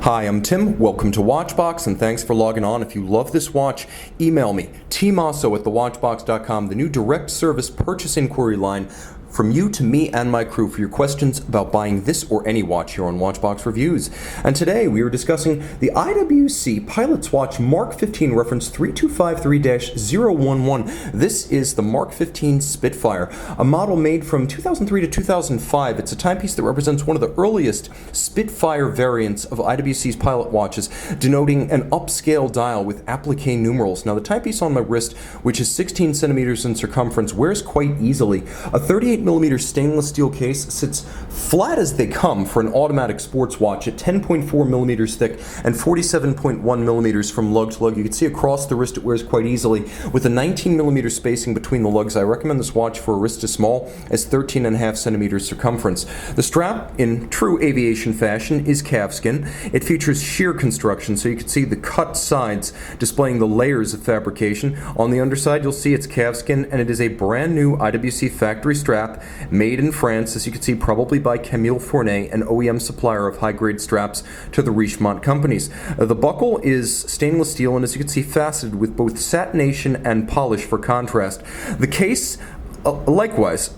Hi, I'm Tim. Welcome to Watchbox, and thanks for logging on. If you love this watch, email me, tmosso at thewatchbox.com, the new direct service purchase inquiry line from you to me and my crew for your questions about buying this or any watch here on Watchbox Reviews. And today we are discussing the IWC Pilot's Watch Mark 15 reference 3253-011. This is the Mark 15 Spitfire, a model made from 2003 to 2005. It's a timepiece that represents one of the earliest Spitfire variants of IWC's Pilot watches, denoting an upscale dial with applique numerals. Now the timepiece on my wrist, which is 16 centimeters in circumference, wears quite easily. A 38mm stainless steel case sits flat as they come for an automatic sports watch at 10.4 millimeters thick and 47.1 millimeters from lug to lug. You can see across the wrist it wears quite easily with a 19 millimeter spacing between the lugs. I recommend this watch for a wrist as small as 13.5 centimeters circumference. The strap, in true aviation fashion, is calfskin. It features sheer construction, so you can see the cut sides displaying the layers of fabrication. On the underside you'll see it's calfskin, and it is a brand new IWC factory strap made in France, as you can see, probably by Camille Fournet, an OEM supplier of high-grade straps to the Richemont companies. The buckle is stainless steel and, as you can see, faceted with both satination and polish for contrast. The case, likewise,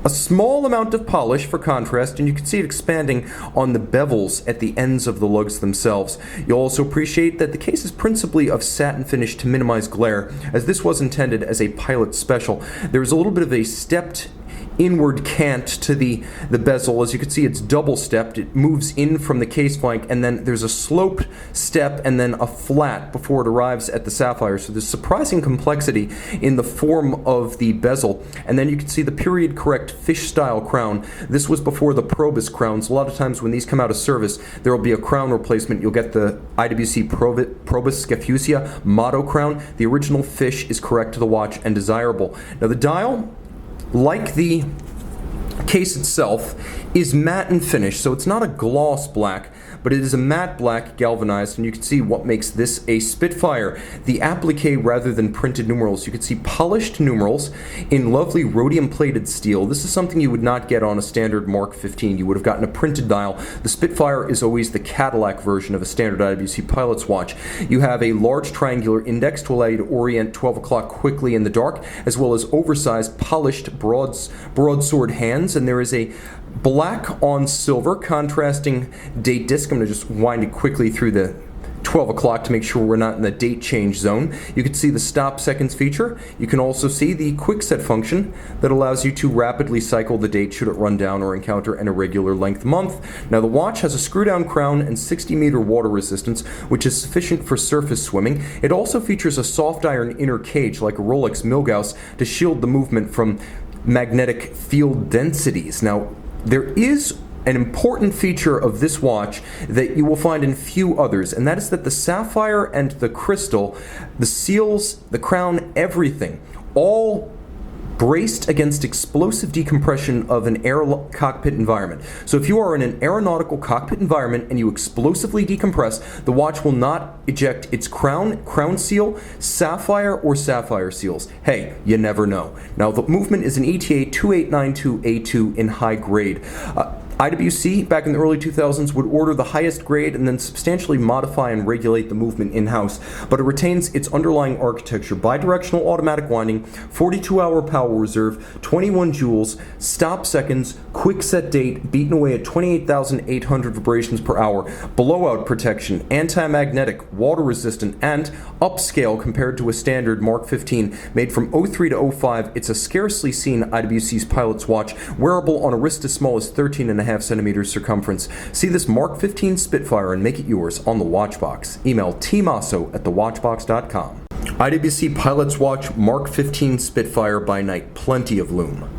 a small amount of polish for contrast, and you can see it expanding on the bevels at the ends of the lugs themselves. You'll also appreciate that the case is principally of satin finish to minimize glare, as this was intended as a Pilot special. There is a little bit of a stepped inward cant to the bezel. As you can see, it's double stepped. It moves in from the case flank, and then there's a sloped step and then a flat before it arrives at the sapphire. So there's surprising complexity in the form of the bezel. And then you can see the period correct fish style crown. This was before the Probus crowns. A lot of times when these come out of service, there will be a crown replacement. You'll get the IWC Probus Scafusia Motto crown. The original fish is correct to the watch and desirable. Now the dial, like the case itself, is matte in finish, so it's not a gloss black, but it is a matte black galvanized, and you can see what makes this a Spitfire. The applique rather than printed numerals. You can see polished numerals in lovely rhodium plated steel. This is something you would not get on a standard Mark 15. You would have gotten a printed dial. The Spitfire is always the Cadillac version of a standard IWC Pilot's watch. You have a large triangular index to allow you to orient 12 o'clock quickly in the dark, as well as oversized polished broadsword hands, and there is a black on silver contrasting date disc. I'm going to just wind it quickly through the 12 o'clock to make sure we're not in the date change zone. You can see the stop seconds feature. You can also see the quick set function that allows you to rapidly cycle the date should it run down or encounter an irregular length month. Now the watch has a screw down crown and 60-meter water resistance, which is sufficient for surface swimming. It also features a soft iron inner cage like a Rolex Milgauss to shield the movement from magnetic field densities. Now there is an important feature of this watch that you will find in few others, and that is that the sapphire and the crystal, the seals, the crown, everything, all braced against explosive decompression of an air cockpit environment. So if you are in an aeronautical cockpit environment and you explosively decompress, the watch will not eject its crown seal, sapphire, or sapphire seals. Hey, you never know. Now the movement is an ETA 2892A2 in high grade. IWC, back in the early 2000s, would order the highest grade and then substantially modify and regulate the movement in-house, but it retains its underlying architecture: bidirectional automatic winding, 42-hour power reserve, 21 joules, stop seconds, quick set date, beaten away at 28,800 vibrations per hour, blowout protection, anti-magnetic, water resistant, and upscale compared to a standard Mark 15 made from 03 to 05. It's a scarcely seen IWC's Pilot's watch, wearable on a wrist as small as 13.5 centimeters circumference. See this Mark 15 Spitfire and make it yours on the Watchbox. Email tmosso at thewatchbox.com. IWC Pilot's Watch Mark 15 Spitfire by night. Plenty of lume.